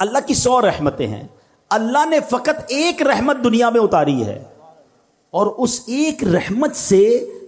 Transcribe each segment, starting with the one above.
اللہ کی 100 رحمتیں ہیں، اللہ نے فقط ایک رحمت دنیا میں اتاری ہے، اور اس ایک رحمت سے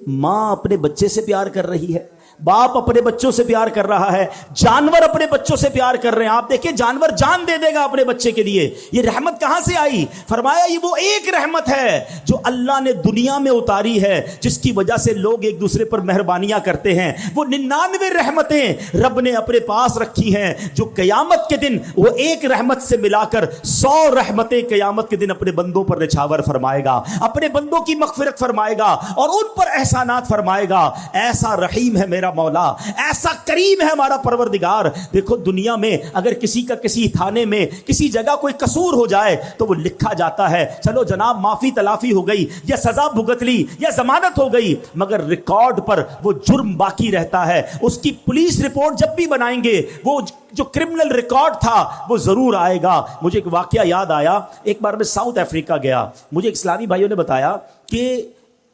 ماں اپنے بچے سے پیار کر رہی ہے، باپ اپنے بچوں سے پیار کر رہا ہے، جانور اپنے بچوں سے پیار کر رہے ہیں۔ آپ دیکھیں جانور جان دے دے گا اپنے بچے کے لیے، یہ رحمت کہاں سے آئی؟ فرمایا یہ وہ ایک رحمت ہے جو اللہ نے دنیا میں اتاری ہے، جس کی وجہ سے لوگ ایک دوسرے پر مہربانیاں کرتے ہیں۔ وہ 99 رحمتیں رب نے اپنے پاس رکھی ہیں، جو قیامت کے دن وہ ایک رحمت سے ملا کر 100 رحمتیں قیامت کے دن اپنے بندوں پر نچھاور فرمائے گا، اپنے بندوں کی مغفرت فرمائے گا اور ان پر احسانات فرمائے گا۔ ایسا رحیم ہے میرا مولا، ایسا کریم ہے ہمارا پروردگار۔ دیکھو دنیا میں اگر کسی کا کسی تھانے میں کسی جگہ کوئی قصور ہو جائے تو وہ لکھا جاتا ہے، چلو جناب معافی تلافی ہو گئی یا سزا بھگت لی یا ضمانت ہو گئی، مگر ریکارڈ پر وہ جرم باقی رہتا ہے۔ اس کی پولیس رپورٹ جب بھی بنائیں گے وہ جو کرمنل ریکارڈ تھا وہ ضرور آئے گا۔ مجھے ایک واقعہ یاد آیا، ایک بار میں ساؤتھ افریقہ گیا، مجھے ایک اسلامی بھائیوں نے بتایا کہ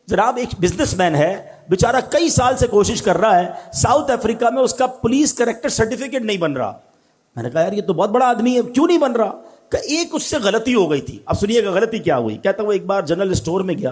جناب ایک بزنس مین ہے، بیچارہ کئی سال سے کوشش کر رہا ہے، ساؤتھ افریقہ میں اس کا پولیس کریکٹر سرٹیفکیٹ نہیں بن رہا۔ میں نے کہا یار یہ تو بہت بڑا آدمی ہے، کیوں نہیں بن رہا؟ کہ ایک اس سے غلطی ہو گئی تھی۔ اب سنیے گا غلطی کیا ہوئی۔ کہتا وہ ایک بار جنرل اسٹور میں گیا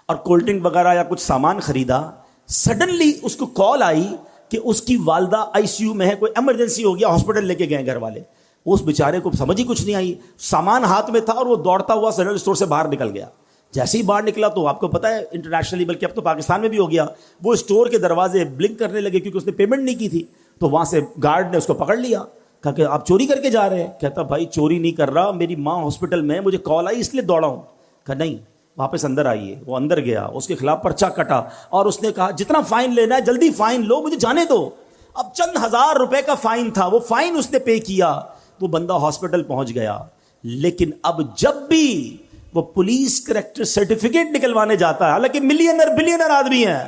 اور کولڈ ڈرنک وغیرہ یا کچھ سامان خریدا، سڈنلی اس کو کال آئی کہ اس کی والدہ آئی سی یو میں ہے، کوئی ایمرجنسی ہو گیا، ہاسپٹل لے کے گئے گھر والے۔ اس بیچارے کو سمجھ ہی کچھ نہیں آئی، سامان ہاتھ میں تھا اور وہ دوڑتا ہوا جنرل اسٹور سے باہر نکل گیا۔ جیسے ہی باہر نکلا تو آپ کو پتا ہے انٹرنیشنلی بلکہ اب تو پاکستان میں بھی ہو گیا، وہ اسٹور کے دروازے بلنک کرنے لگے کیونکہ اس نے پیمنٹ نہیں کی تھی۔ تو وہاں سے گارڈ نے اس کو پکڑ لیا، کہا کہ آپ چوری کر کے جا رہے ہیں؟ کہتا بھائی چوری نہیں کر رہا، میری ماں ہاسپٹل میں، مجھے کال آئی اس لیے دوڑا ہوں۔ کہا نہیں واپس اندر آئیے۔ وہ اندر گیا، اس کے خلاف پرچہ کٹا اور اس نے کہا جتنا فائن لینا ہے جلدی فائن لو، مجھے جانے دو۔ اب چند ہزار روپے کا فائن تھا، وہ فائن اس نے پے کیا، وہ بندہ ہاسپٹل پہنچ گیا۔ لیکن اب جب بھی وہ پولیس کریکٹر سرٹیفکیٹ نکلوانے جاتا ہے، حالانکہ ملینر بلینر آدمی ہے،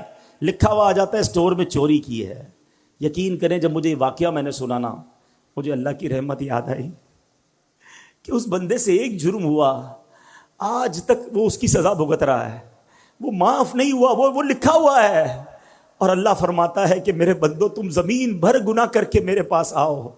لکھا ہوا آ جاتا ہے اسٹور میں چوری کی ہے۔ یقین کریں جب مجھے یہ واقعہ میں نے سنا نا، مجھے اللہ کی رحمت یاد آئی کہ اس بندے سے ایک جرم ہوا، آج تک وہ اس کی سزا بھگت رہا ہے، وہ معاف نہیں ہوا، وہ لکھا ہوا ہے۔ اور اللہ فرماتا ہے کہ میرے بندو تم زمین بھر گناہ کر کے میرے پاس آؤ،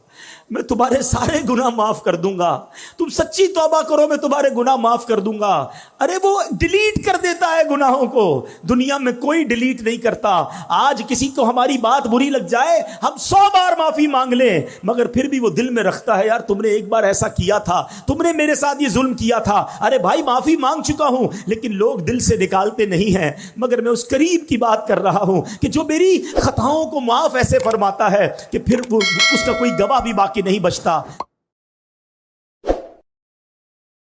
میں تمہارے سارے گناہ معاف کر دوں گا، تم سچی توبہ کرو میں تمہارے گناہ معاف کر دوں گا۔ ارے وہ ڈیلیٹ کر دیتا ہے گناہوں کو، دنیا میں کوئی ڈیلیٹ نہیں کرتا۔ آج کسی کو ہماری بات بری لگ جائے، ہم 100 بار معافی مانگ لیں، مگر پھر بھی وہ دل میں رکھتا ہے یار تم نے ایک بار ایسا کیا تھا، تم نے میرے ساتھ یہ ظلم کیا تھا۔ ارے بھائی معافی مانگ چکا ہوں، لیکن لوگ دل سے نکالتے نہیں ہیں۔ مگر میں اس قریب کی بات کر رہا ہوں کہ جو میری خطاؤں کو معاف ایسے فرماتا ہے کہ پھر اس کا کوئی گواہ بھی باقی نہیں بچتا۔